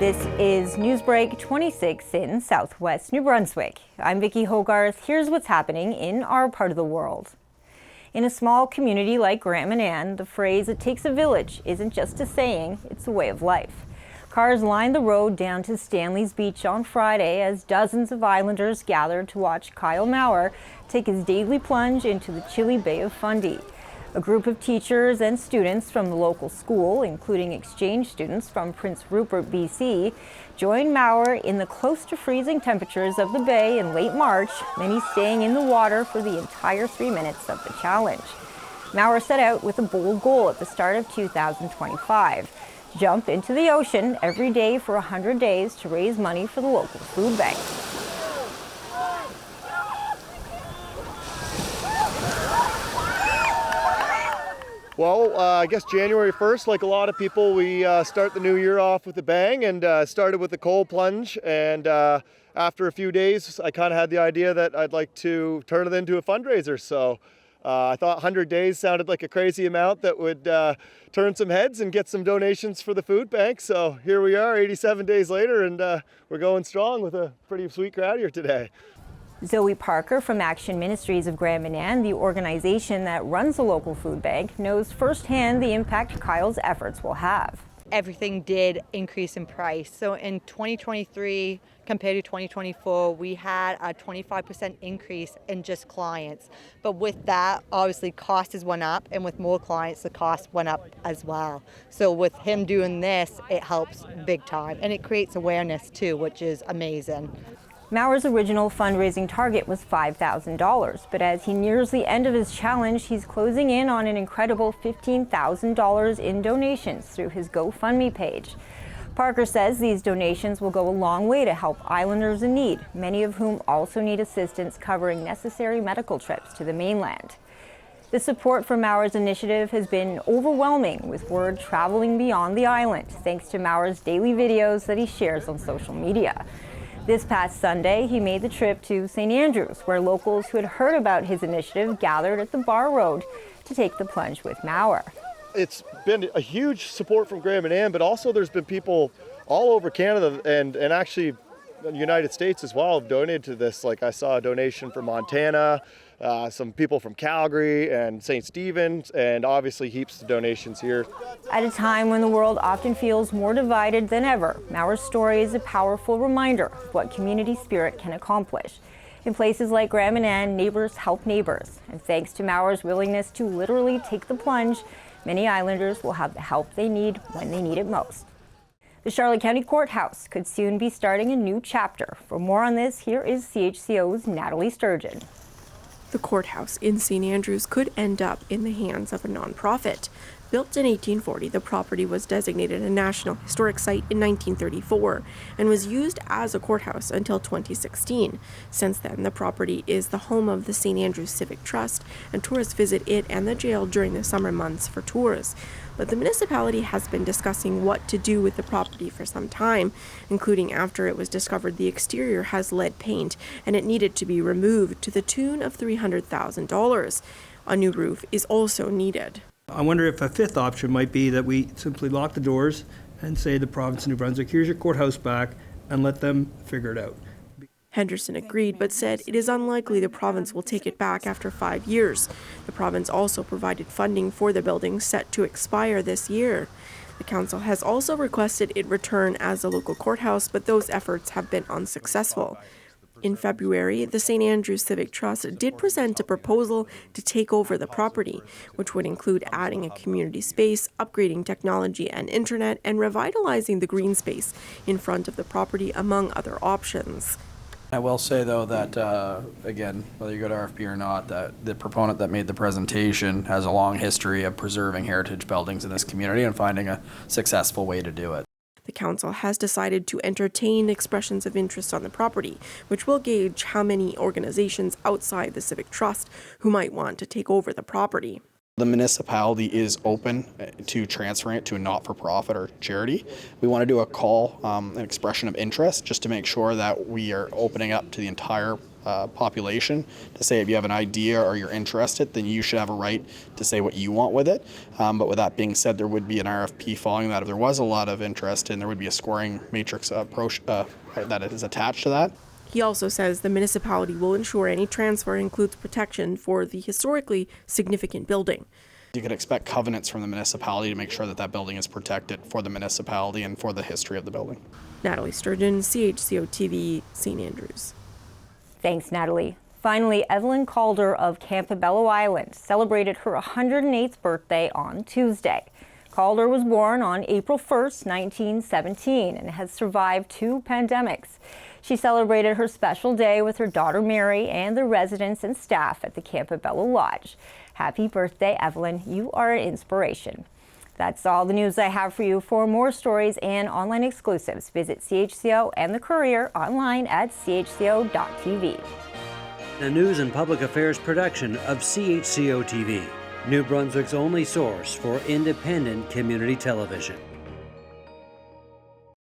This is NewsBreak26 in southwest New Brunswick. I'm Vicki Hogarth. Here's what's happening in our part of the world. In a small community like Manan, the phrase "it takes a village" isn't just a saying, it's a way of life. Cars lined the road down to Stanley's Beach on Friday as dozens of islanders gathered to watch Kyle Maurer take his daily plunge into the chilly Bay of Fundy. A group of teachers and students from the local school, including exchange students from Prince Rupert, BC, joined Maurer in the close to freezing temperatures of the bay in late March, many staying in the water for the entire 3 minutes of the challenge. Maurer set out with a bold goal at the start of 2025. Jump into the ocean every day for 100 days to raise money for the local food bank. Well, I guess January 1st, like a lot of people, we start the new year off with a bang, and started with the cold plunge. And after a few days, I kind of had the idea that I'd like to turn it into a fundraiser. So I thought 100 days sounded like a crazy amount that would turn some heads and get some donations for the food bank. So here we are 87 days later, and we're going strong with a pretty sweet crowd here today. Zoe Parker from Action Ministries of Grand Manan, the organization that runs the local food bank, knows firsthand the impact Kyle's efforts will have. Everything did increase in price. So in 2023 compared to 2024, we had a 25% increase in just clients. But with that, obviously costs went up, and with more clients, the cost went up as well. So with him doing this, it helps big time, and it creates awareness too, which is amazing. Maurer's original fundraising target was $5,000, but as he nears the end of his challenge, he's closing in on an incredible $15,000 in donations through his GoFundMe page. Parker says these donations will go a long way to help islanders in need, many of whom also need assistance covering necessary medical trips to the mainland. The support for Maurer's initiative has been overwhelming, with word traveling beyond the island, thanks to Maurer's daily videos that he shares on social media. This past Sunday, he made the trip to St. Andrews, where locals who had heard about his initiative gathered at the Bar Road to take the plunge with Maurer. It's been a huge support from Grand Manan, but also there's been people all over Canada and actually the United States as well have donated to this. Like I saw a donation from Montana, some people from Calgary and St. Stephen's, and obviously heaps of donations here. At a time when the world often feels more divided than ever, Maurer's story is a powerful reminder of what community spirit can accomplish. In places like Grand Manan, neighbors help neighbors, and thanks to Maurer's willingness to literally take the plunge, many islanders will have the help they need when they need it most. The Charlotte County Courthouse could soon be starting a new chapter. For more on this, here is CHCO's Nathalie Sturgeon. The courthouse in St. Andrews could end up in the hands of a nonprofit. Built in 1840, the property was designated a National Historic Site in 1934 and was used as a courthouse until 2016. Since then, the property is the home of the St. Andrews Civic Trust, and tourists visit it and the jail during the summer months for tours. But the municipality has been discussing what to do with the property for some time, including after it was discovered the exterior has lead paint and it needed to be removed to the tune of $300,000. A new roof is also needed. I wonder if a fifth option might be that we simply lock the doors and say to the province of New Brunswick, here's your courthouse back, and let them figure it out. Henderson agreed, but said it is unlikely the province will take it back after 5 years. The province also provided funding for the building set to expire this year. The council has also requested it return as a local courthouse, but those efforts have been unsuccessful. In February, the St. Andrews Civic Trust did present a proposal to take over the property, which would include adding a community space, upgrading technology and internet, and revitalizing the green space in front of the property, among other options. I will say, though, that, again, whether you go to RFP or not, that the proponent that made the presentation has a long history of preserving heritage buildings in this community and finding a successful way to do it. The council has decided to entertain expressions of interest on the property, which will gauge how many organizations outside the Civic Trust who might want to take over the property. The municipality is open to transferring it to a not-for-profit or charity. We want to do a call, an expression of interest, just to make sure that we are opening up to the entire population to say if you have an idea or you're interested, then you should have a right to say what you want with it. But with that being said, there would be an RFP following that. If there was a lot of interest, and there would be a scoring matrix approach that is attached to that. He also says the municipality will ensure any transfer includes protection for the historically significant building. You could expect covenants from the municipality to make sure that that building is protected for the municipality and for the history of the building. Nathalie Sturgeon, CHCO-TV, St. Andrews. Thanks, Nathalie. Finally, Evelyn Calder of Campobello Island celebrated her 108th birthday on Tuesday. Calder was born on April 1st, 1917, and has survived 2 pandemics. She celebrated her special day with her daughter Mary and the residents and staff at the Campobello Lodge. Happy birthday, Evelyn. You are an inspiration. That's all the news I have for you. For more stories and online exclusives, visit CHCO and the Courier online at CHCO.TV. A news and public affairs production of CHCO-TV, New Brunswick's only source for independent community television.